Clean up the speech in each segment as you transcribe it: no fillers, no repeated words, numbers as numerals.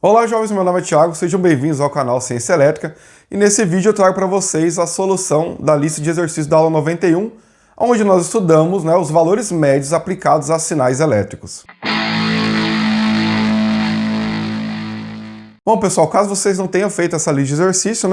Olá jovens, meu nome é Thiago, sejam bem-vindos ao canal Ciência Elétrica e nesse vídeo eu trago para vocês a solução da lista de exercícios da aula 91, onde nós estudamos os valores médios aplicados a sinais elétricos. Bom pessoal, caso vocês não tenham feito essa lista de exercício,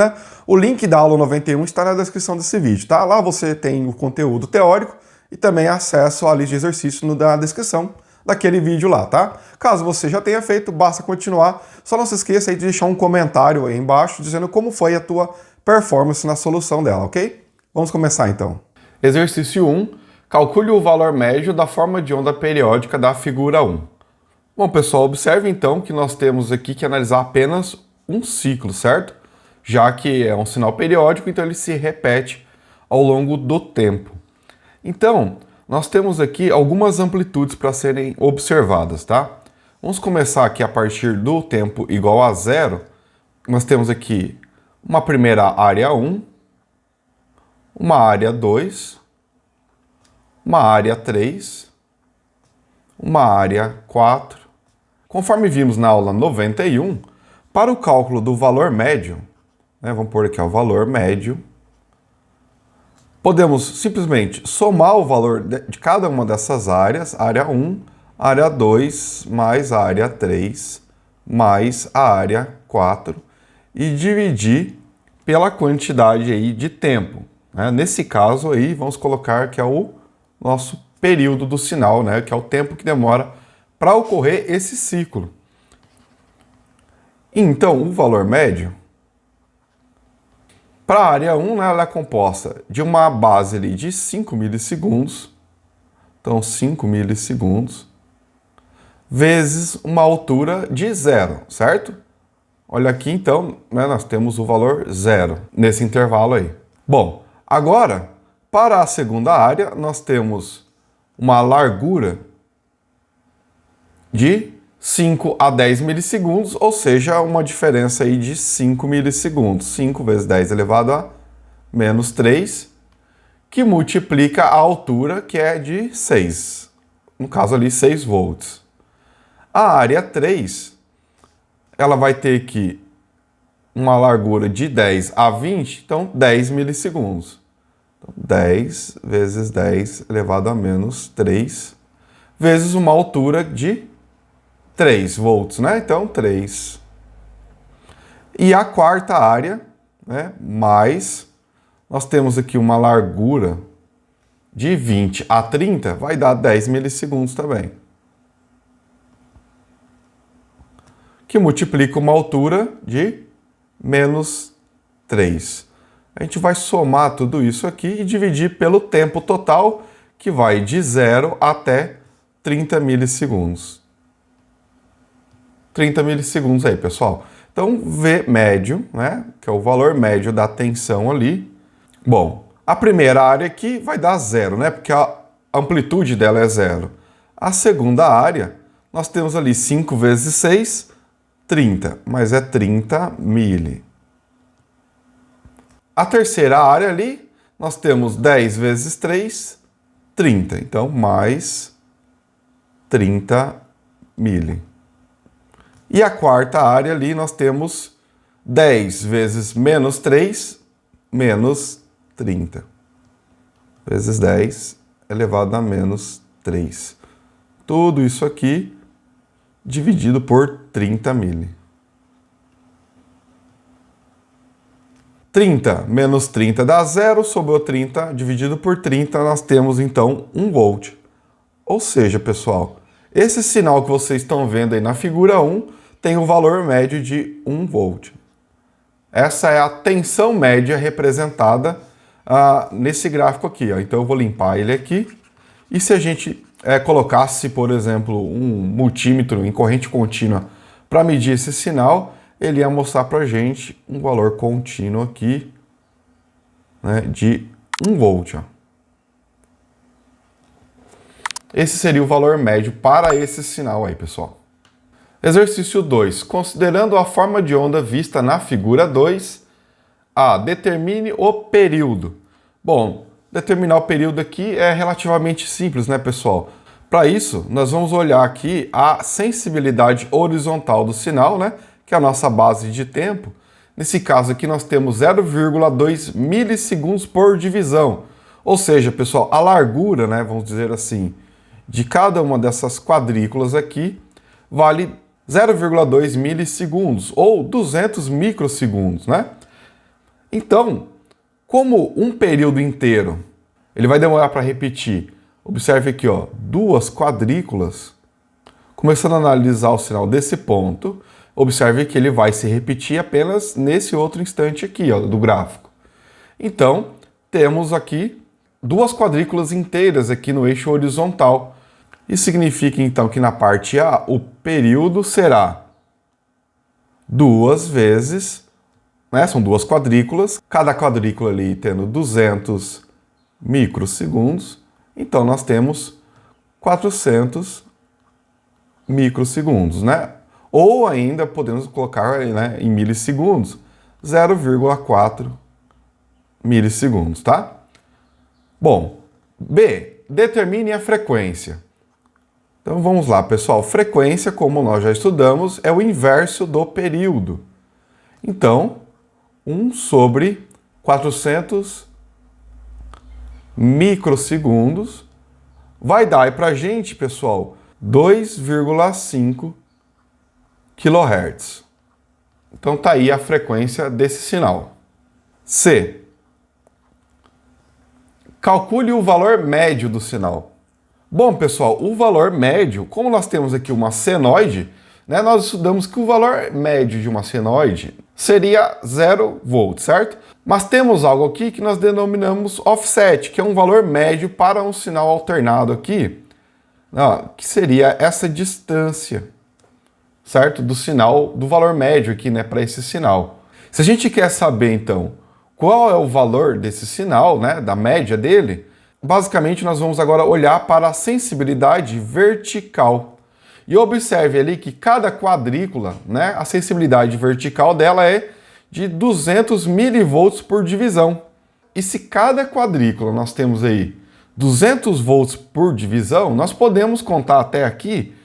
o link da aula 91 está na descrição desse vídeo, tá? Lá você tem o conteúdo teórico e também acesso à lista de exercício na descrição daquele vídeo lá, tá? Caso você já tenha feito, basta continuar. Só não se esqueça aí de deixar um comentário aí embaixo dizendo como foi a tua performance na solução dela, ok? Vamos começar então. Exercício 1. Calcule o valor médio da forma de onda periódica da figura 1. Bom, pessoal, observe então que nós temos aqui que analisar apenas um ciclo, certo? Já que é um sinal periódico, então ele se repete ao longo do tempo. Então, nós temos aqui algumas amplitudes para serem observadas, tá? Vamos começar aqui a partir do tempo igual a zero. Nós temos aqui uma primeira área 1, uma área 2, uma área 3, uma área 4. Conforme vimos na aula 91, para o cálculo do valor médio, vamos pôr aqui o valor médio, podemos simplesmente somar o valor de cada uma dessas áreas, área 1, área 2, mais a área 3, mais a área 4, e dividir pela quantidade aí de tempo. Nesse caso aí, vamos colocar que é o nosso período do sinal, que é o tempo que demora para ocorrer esse ciclo. Então, o valor médio para a área 1, ela é composta de uma base ali de 5 milissegundos, então 5 milissegundos, vezes uma altura de 0, certo? Olha aqui então, nós temos o valor 0 nesse intervalo aí. Bom, agora, para a segunda área, nós temos uma largura de 5 a 10 milissegundos, ou seja, uma diferença aí de 5 milissegundos. 5 vezes 10 elevado a menos 3, que multiplica a altura, que é de 6. No caso ali, 6 volts. A área 3, ela vai ter aqui uma largura de 10 a 20, então 10 milissegundos. Então, 10 vezes 10 elevado a menos 3, vezes uma altura de 3 volts, Então, 3. E a quarta área, mais, nós temos aqui uma largura de 20 a 30, vai dar 10 milissegundos também. Que multiplica uma altura de menos 3. A gente vai somar tudo isso aqui e dividir pelo tempo total, que vai de 0 até 30 milissegundos. 30 milissegundos aí, pessoal. Então, V médio, que é o valor médio da tensão ali. Bom, a primeira área aqui vai dar 0, porque a amplitude dela é 0. A segunda área, nós temos ali 5 vezes 6, 30, mas é 30 mili. A terceira área ali, nós temos 10 vezes 3, 30. Então, mais 30 mili. E a quarta área ali nós temos 10 vezes menos 3, menos 30. Vezes 10 elevado a menos 3. Tudo isso aqui dividido por 30 mili. 30 menos 30 dá 0, sobrou 30, dividido por 30, nós temos então 1 volt. Ou seja, pessoal, esse sinal que vocês estão vendo aí na figura 1 tem o valor médio de 1 volt. Essa é a tensão média representada nesse gráfico aqui. Então eu vou limpar ele aqui. E se a gente colocasse, por exemplo, um multímetro em corrente contínua para medir esse sinal, ele ia mostrar para a gente um valor contínuo aqui de 1 volt. Esse seria o valor médio para esse sinal aí, pessoal. Exercício 2. Considerando a forma de onda vista na figura 2, determine o período. Bom, determinar o período aqui é relativamente simples, pessoal? Para isso, nós vamos olhar aqui a sensibilidade horizontal do sinal, que é a nossa base de tempo. Nesse caso aqui nós temos 0,2 milissegundos por divisão. Ou seja, pessoal, a largura, né, vamos dizer assim, de cada uma dessas quadrículas aqui vale 0,2 milissegundos ou 200 microsegundos, né? Então, como um período inteiro ele vai demorar para repetir, observe aqui, ó, duas quadrículas, começando a analisar o sinal desse ponto, observe que ele vai se repetir apenas nesse outro instante aqui, ó, do gráfico. Então, temos aqui duas quadrículas inteiras aqui no eixo horizontal. Isso significa, então, que na parte A, o período será duas vezes, né, são duas quadrículas, cada quadrícula ali tendo 200 microsegundos, então nós temos 400 microsegundos, né? Ou ainda podemos colocar, né, em milissegundos, 0,4 milissegundos, tá? Bom, B, determine a frequência. Então vamos lá, pessoal. Frequência, como nós já estudamos, é o inverso do período. Então, 1 sobre 400 microsegundos vai dar aí pra gente, pessoal, 2,5 kHz. Então tá aí a frequência desse sinal. C. Calcule o valor médio do sinal. Bom, pessoal, o valor médio, como nós temos aqui uma senoide, né, nós estudamos que o valor médio de uma senoide seria 0 volts, certo? Mas temos algo aqui que nós denominamos offset, que é um valor médio para um sinal alternado aqui, que seria essa distância, certo? Do sinal, do valor médio aqui, né, para esse sinal. Se a gente quer saber, então, qual é o valor desse sinal, né, da média dele, basicamente nós vamos agora olhar para a sensibilidade vertical. E observe ali que cada quadrícula, né, a sensibilidade vertical dela é de 200 milivolts por divisão. E se cada quadrícula nós temos aí 200 volts por divisão, nós podemos contar até aqui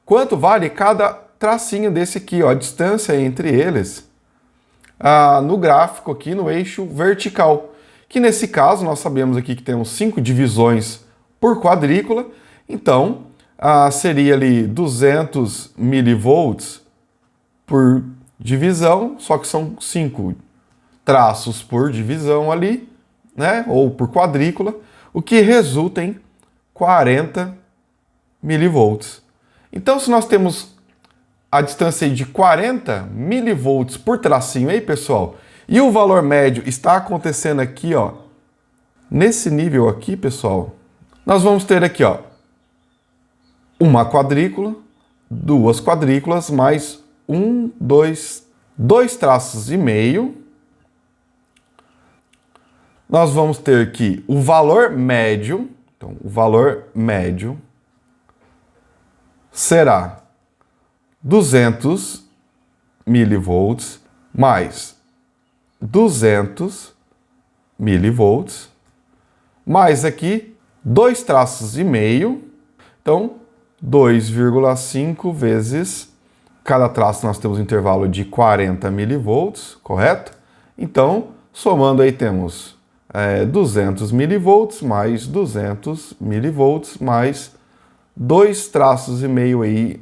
quanto vale cada tracinho desse aqui, ó, a distância entre eles, no gráfico aqui no eixo vertical. Que nesse caso nós sabemos aqui que temos 5 divisões por quadrícula, então seria ali 200 milivolts por divisão, só que são 5 traços por divisão ali, né, ou por quadrícula, o que resulta em 40 milivolts. Então, se nós temos a distância de 40 milivolts por tracinho aí, pessoal, e o valor médio está acontecendo aqui, ó, nesse nível aqui, pessoal, nós vamos ter aqui, ó, uma quadrícula, duas quadrículas, mais dois traços e meio. Nós vamos ter aqui o valor médio. Então, o valor médio será 200 milivolts mais 200 milivolts, mais aqui dois traços e meio. Então, 2,5 vezes, cada traço nós temos um intervalo de 40 milivolts, correto? Então, somando aí temos 200 milivolts mais 200 milivolts mais dois traços e meio aí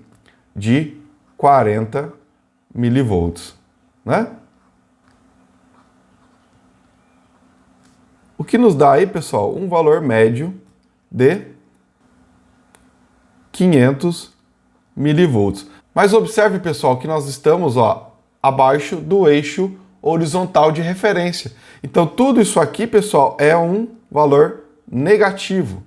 de 40 milivolts, né? O que nos dá aí, pessoal, um valor médio de 500 milivolts. Mas observe, pessoal, que nós estamos, ó, abaixo do eixo horizontal de referência. Então, tudo isso aqui, pessoal, é um valor negativo,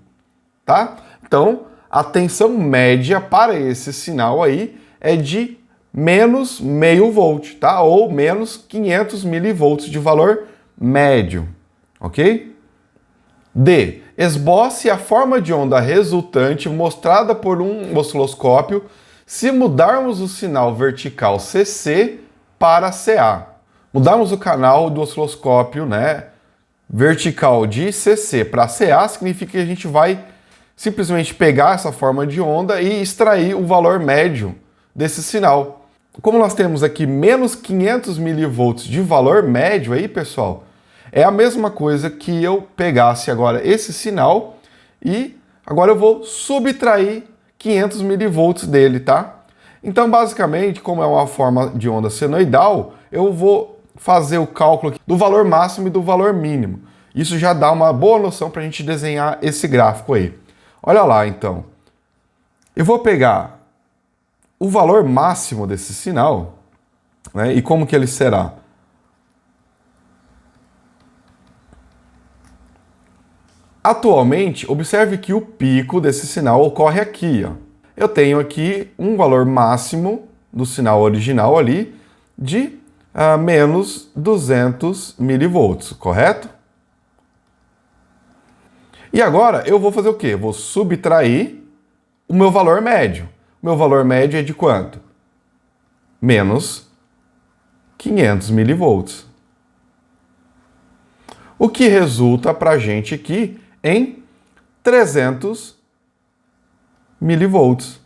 tá? Então, a tensão média para esse sinal aí é de menos meio volt, tá? Ou menos 500 milivolts de valor médio, ok? D. Esboce a forma de onda resultante mostrada por um osciloscópio se mudarmos o sinal vertical CC para CA. Mudarmos o canal do osciloscópio, né, vertical de CC para CA significa que a gente vai simplesmente pegar essa forma de onda e extrair o valor médio desse sinal. como nós temos aqui menos 500 milivolts de valor médio aí, pessoal, é a mesma coisa que eu pegasse agora esse sinal e agora eu vou subtrair 500 milivolts dele, tá? Então, basicamente, como é uma forma de onda senoidal, eu vou fazer o cálculo aqui do valor máximo e do valor mínimo. Isso já dá uma boa noção para a gente desenhar esse gráfico aí. Olha lá, então. Eu vou pegar o valor máximo desse sinal, né, e como que ele será? Atualmente, observe que o pico desse sinal ocorre aqui, ó. Eu tenho aqui um valor máximo do sinal original ali de menos 200 milivolts, correto? E agora eu vou fazer o quê? Vou subtrair o meu valor médio. O meu valor médio é de quanto? Menos 500 milivolts. O que resulta para a gente aqui em 300 milivolts.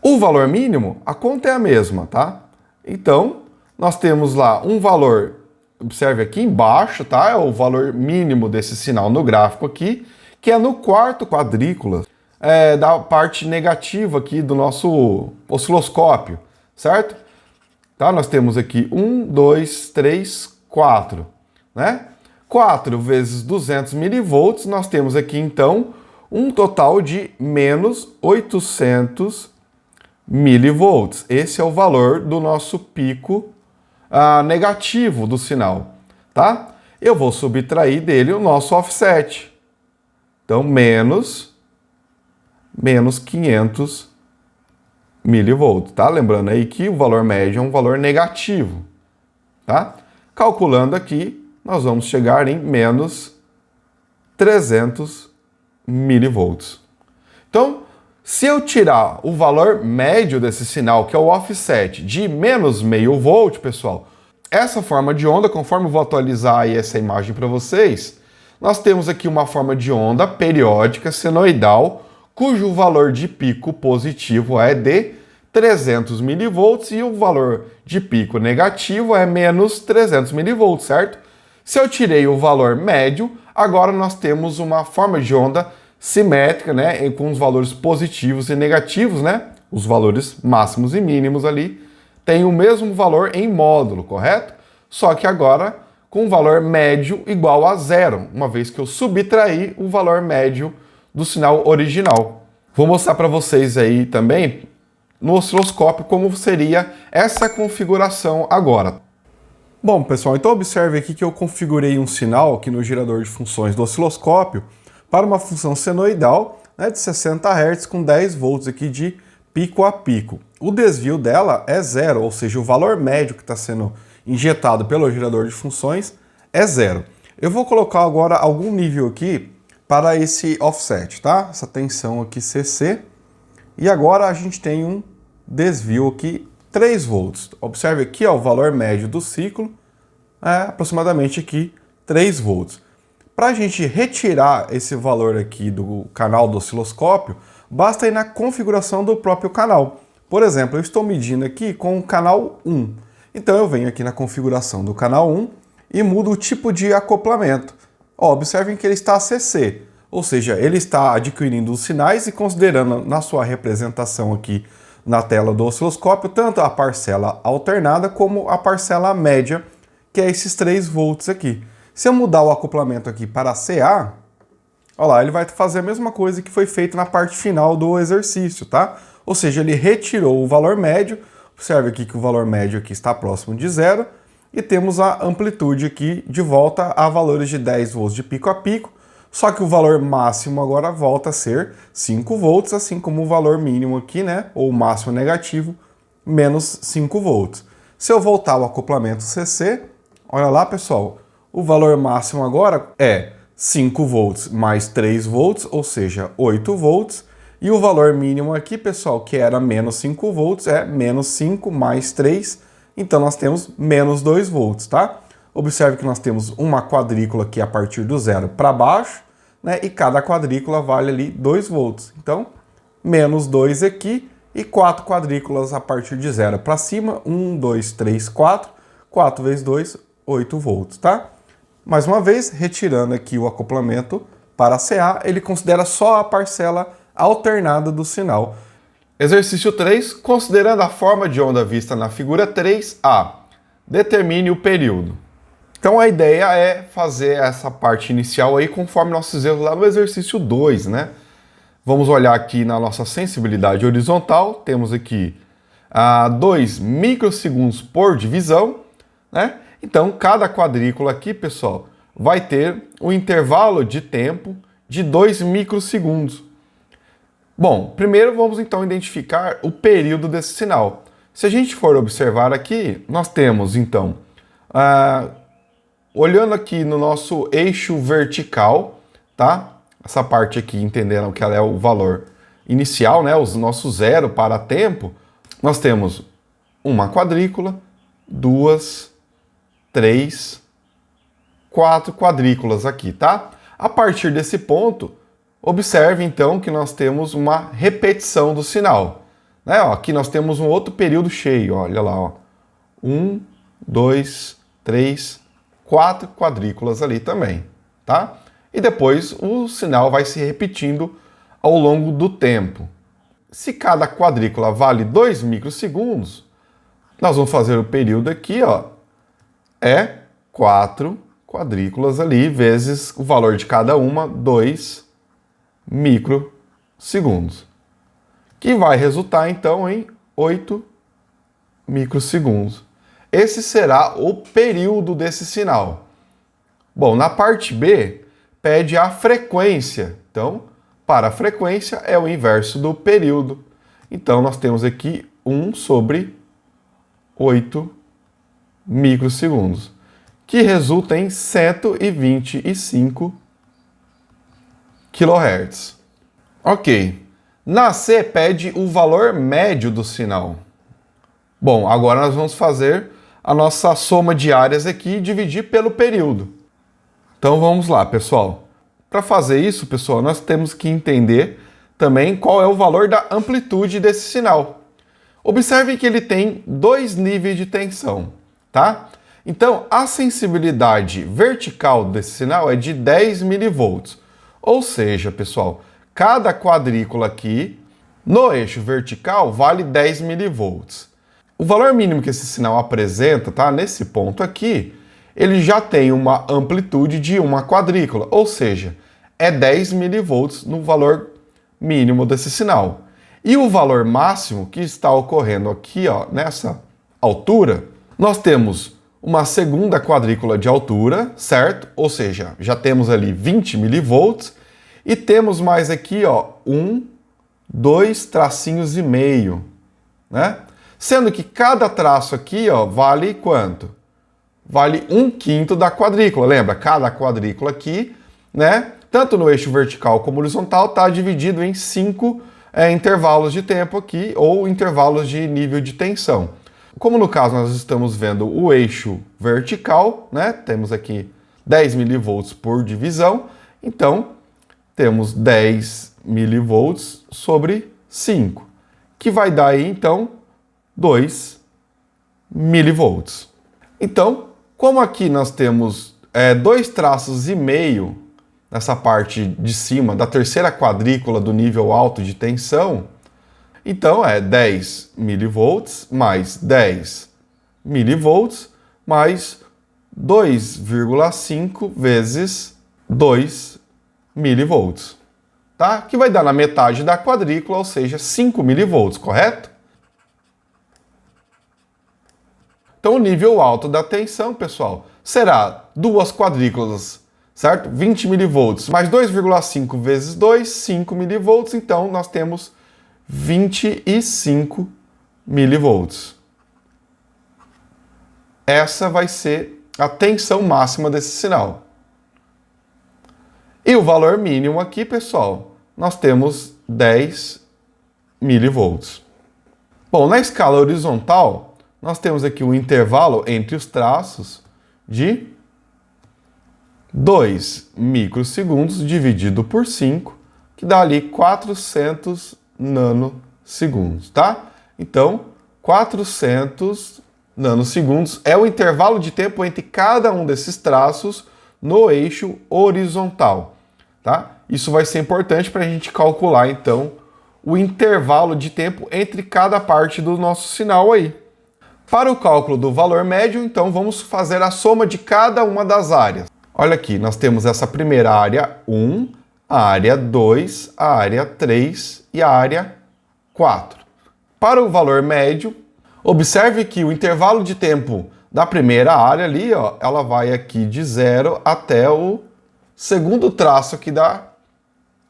O valor mínimo, a conta é a mesma, tá? Então, nós temos lá um valor, observe aqui embaixo, tá? É o valor mínimo desse sinal no gráfico aqui, que é no quarto quadrícula da parte negativa aqui do nosso osciloscópio, certo? Tá? Nós temos aqui 1, 2, 3, 4, né? 4 vezes 200 milivolts, nós temos aqui então um total de menos 800 milivolts. Esse é o valor do nosso pico negativo do sinal, tá? Eu vou subtrair dele o nosso offset. Então, menos 500 milivolts, tá? Lembrando aí que o valor médio é um valor negativo, tá? Calculando aqui, nós vamos chegar em menos 300 milivolts. Então, se eu tirar o valor médio desse sinal, que é o offset, de menos meio volt, pessoal, essa forma de onda, conforme eu vou atualizar aí essa imagem para vocês, nós temos aqui uma forma de onda periódica senoidal, cujo valor de pico positivo é de 300 milivolts e o valor de pico negativo é menos 300 milivolts, certo? Se eu tirei o valor médio, agora nós temos uma forma de onda simétrica, né, com os valores positivos e negativos, né? Os valores máximos e mínimos ali têm o mesmo valor em módulo, correto? Só que agora com o valor médio igual a zero, uma vez que eu subtraí o valor médio do sinal original. Vou mostrar para vocês aí também no osciloscópio como seria essa configuração agora. Bom, pessoal, então observe aqui que eu configurei um sinal aqui no gerador de funções do osciloscópio para uma função senoidal, né, de 60 Hz com 10 volts aqui de pico a pico. O desvio dela é zero, ou seja, o valor médio que está sendo injetado pelo gerador de funções é zero. Eu vou colocar agora algum nível aqui para esse offset, tá? Essa tensão aqui CC. E agora a gente tem um desvio aqui 3 volts. Observe aqui, ó, o valor médio do ciclo é aproximadamente aqui 3 volts. Para a gente retirar esse valor aqui do canal do osciloscópio, basta ir na configuração do próprio canal. Por exemplo, eu estou medindo aqui com o canal 1. Então eu venho aqui na configuração do canal 1 e mudo o tipo de acoplamento. Ó, observem que ele está CC, ou seja, ele está adquirindo os sinais e considerando na sua representação aqui na tela do osciloscópio tanto a parcela alternada como a parcela média, que é esses 3 volts aqui. Se eu mudar o acoplamento aqui para CA, olha lá, ele vai fazer a mesma coisa que foi feito na parte final do exercício, tá? Ou seja, ele retirou o valor médio, observe aqui que o valor médio aqui está próximo de zero, e temos a amplitude aqui de volta a valores de 10 volts de pico a pico, só que o valor máximo agora volta a ser 5 volts, assim como o valor mínimo aqui, né, ou o máximo negativo, menos 5 volts. Se eu voltar ao acoplamento CC, olha lá, pessoal, o valor máximo agora é 5 volts mais 3 volts, ou seja, 8 volts. E o valor mínimo aqui, pessoal, que era menos 5 volts, é menos 5 mais 3. Então nós temos menos 2 volts, tá? Observe que nós temos uma quadrícula aqui a partir do zero para baixo, né? E cada quadrícula vale ali 2 volts. Então, menos 2 aqui e 4 quadrículas a partir de 0 para cima, 1, 2, 3, 4, 4 vezes 2, 8 volts, tá? Mais uma vez, retirando aqui o acoplamento para CA, ele considera só a parcela alternada do sinal. Exercício 3, considerando a forma de onda vista na figura 3A, determine o período. Então a ideia é fazer essa parte inicial aí conforme nós fizemos lá no exercício 2, né? Vamos olhar aqui na nossa sensibilidade horizontal, temos aqui 2 microsegundos por divisão, né? Então cada quadrícula aqui, pessoal, vai ter um intervalo de tempo de 2 microsegundos. Bom, primeiro vamos então identificar o período desse sinal. Se a gente for observar aqui, nós temos então, olhando aqui no nosso eixo vertical, tá? Essa parte aqui, entenderam que ela é o valor inicial, né? O nosso zero para tempo. Nós temos uma quadrícula, 2, 3, 4 quadrículas aqui, tá? A partir desse ponto, observe então que nós temos uma repetição do sinal. Né? Ó, aqui nós temos um outro período cheio, olha lá, ó. 1, 2, 3, 4 quadrículas ali também, tá? E depois o sinal vai se repetindo ao longo do tempo. Se cada quadrícula vale 2 microsegundos, nós vamos fazer o período aqui, ó, é 4 quadrículas ali, vezes o valor de cada uma, 2 microsegundos. Que vai resultar, então, em 8 microsegundos. Esse será o período desse sinal. Bom, na parte B, pede a frequência. Então, para a frequência é o inverso do período. Então, nós temos aqui 1 sobre 8 microsegundos, que resulta em 125 kHz. Ok. Na C, pede o valor médio do sinal. Bom, agora nós vamos fazer a nossa soma de áreas aqui e dividir pelo período. Então vamos lá, pessoal. Para fazer isso, pessoal, nós temos que entender também qual é o valor da amplitude desse sinal. Observe que ele tem 2 níveis de tensão, tá? Então, a sensibilidade vertical desse sinal é de 10 mV. Ou seja, pessoal, cada quadrícula aqui no eixo vertical vale 10 mV. O valor mínimo que esse sinal apresenta, tá? Nesse ponto aqui, ele já tem uma amplitude de uma quadrícula, ou seja, é 10 mV no valor mínimo desse sinal. E o valor máximo que está ocorrendo aqui, ó, nessa altura, nós temos uma segunda quadrícula de altura, certo? Ou seja, já temos ali 20 mV e temos mais aqui, ó, 2 tracinhos e meio, né? Sendo que cada traço aqui, ó, vale quanto? Vale 1/5 da quadrícula. Lembra? Cada quadrícula aqui, né? Tanto no eixo vertical como horizontal, está dividido em 5 intervalos de tempo aqui, ou intervalos de nível de tensão. Como no caso nós estamos vendo o eixo vertical, né? Temos aqui 10 mV por divisão, então temos 10 mV sobre 5, que vai dar aí então 2 mV. Então, como aqui nós temos 2 traços e meio nessa parte de cima da terceira quadrícula do nível alto de tensão, então é 10 mV mais 10 mV mais 2,5 vezes 2 mV, tá? Que vai dar na metade da quadrícula, ou seja, 5 mV, correto? Então o nível alto da tensão, pessoal, será 2 quadrículas, certo? 20 mV mais 2,5 vezes 2, 5 mV, então nós temos 25 mV. Essa vai ser a tensão máxima desse sinal. E o valor mínimo aqui, pessoal, nós temos 10 mV. Bom, na escala horizontal, nós temos aqui um intervalo entre os traços de 2 microsegundos dividido por 5, que dá ali 400 nanosegundos. segundos, tá? Então, 400 nanosegundos é o intervalo de tempo entre cada um desses traços no eixo horizontal, tá? Isso vai ser importante para a gente calcular, então, o intervalo de tempo entre cada parte do nosso sinal aí. Para o cálculo do valor médio, então, vamos fazer a soma de cada uma das áreas. Olha aqui, nós temos essa primeira área 1, a área 2, a área 3 e a área 4. Para o valor médio, observe que o intervalo de tempo da primeira área ali, ó, ela vai aqui de 0 até o segundo traço aqui da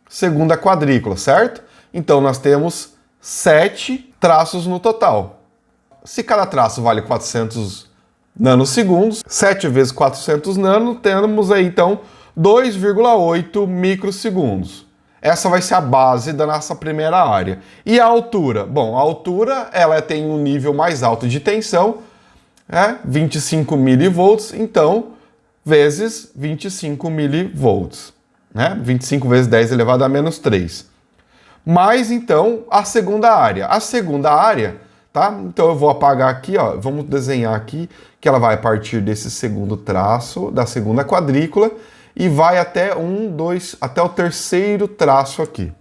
segunda quadrícula, certo? Então nós temos 7 traços no total. Se cada traço vale 400 nanosegundos, 7 vezes 400 nano, temos aí então 2,8 microsegundos. Essa vai ser a base da nossa primeira área. E a altura? Bom, a altura ela tem um nível mais alto de tensão, 25 milivolts, então, vezes 25 milivolts. 25 vezes 10 elevado a menos 3. Mais, então, a segunda área. A segunda área, tá? Então eu vou apagar aqui, ó, vamos desenhar aqui, que ela vai partir desse segundo traço, da segunda quadrícula, e vai até até o terceiro traço aqui,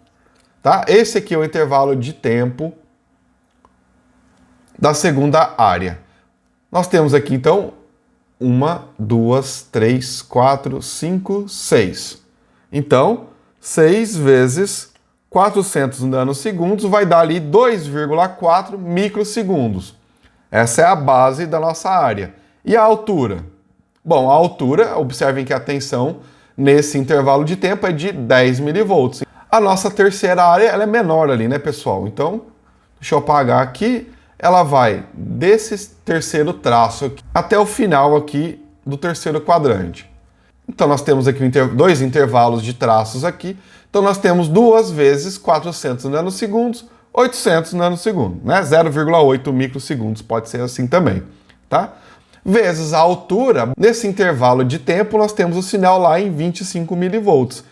tá? Esse aqui é o intervalo de tempo da segunda área. Nós temos aqui, então, 1, 2, 3, 4, 5, 6. Então, 6 vezes 400 nanosegundos vai dar ali 2,4 microsegundos. Essa é a base da nossa área. E a altura? Bom, a altura, observem que a tensão nesse intervalo de tempo é de 10 milivolts. A nossa terceira área ela é menor ali, né, pessoal? Então, deixa eu apagar aqui. Ela vai desse terceiro traço aqui até o final aqui do terceiro quadrante. Então, nós temos aqui dois intervalos de traços aqui. Então, nós temos 2 vezes 400 nanosegundos, 800 nanosegundos, né? 0,8 microsegundos, pode ser assim também, tá? Vezes a altura, nesse intervalo de tempo, nós temos o sinal lá em 25 milivolts.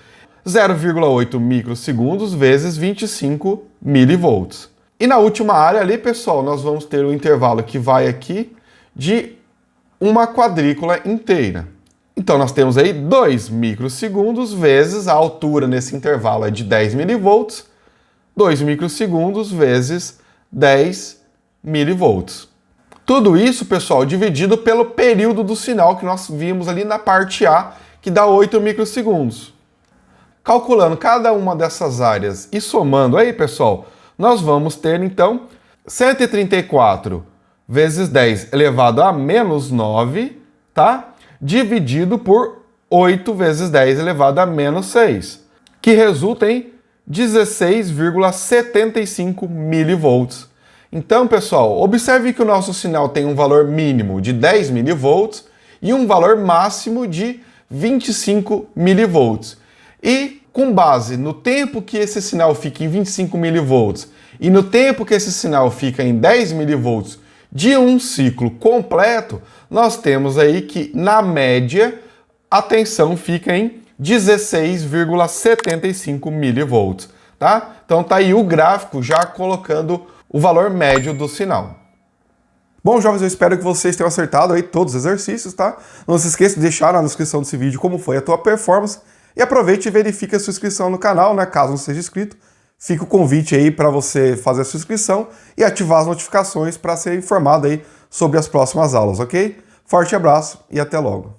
0,8 microsegundos vezes 25 milivolts. E na última área ali, pessoal, nós vamos ter um intervalo que vai aqui de uma quadrícula inteira. Então, nós temos aí 2 microsegundos vezes a altura nesse intervalo é de 10 milivolts, 2 microsegundos vezes 10 milivolts. Tudo isso, pessoal, dividido pelo período do sinal que nós vimos ali na parte A, que dá 8 microsegundos. Calculando cada uma dessas áreas e somando aí, pessoal, nós vamos ter, então, 134 vezes 10 elevado a menos 9, tá? Dividido por 8 vezes 10 elevado a menos 6, que resulta em 16,75 milivolts. Então, pessoal, observe que o nosso sinal tem um valor mínimo de 10 milivolts e um valor máximo de 25 milivolts. E com base no tempo que esse sinal fica em 25 milivolts e no tempo que esse sinal fica em 10 milivolts de um ciclo completo, nós temos aí que, na média, a tensão fica em 16,75 milivolts, tá? Então tá aí o gráfico já colocando o valor médio do sinal. Bom, jovens, eu espero que vocês tenham acertado aí todos os exercícios, tá? Não se esqueça de deixar na descrição desse vídeo como foi a tua performance e aproveite e verifique a sua inscrição no canal, né? Caso não seja inscrito, fica o convite aí para você fazer a sua inscrição e ativar as notificações para ser informado aí sobre as próximas aulas, ok? Forte abraço e até logo!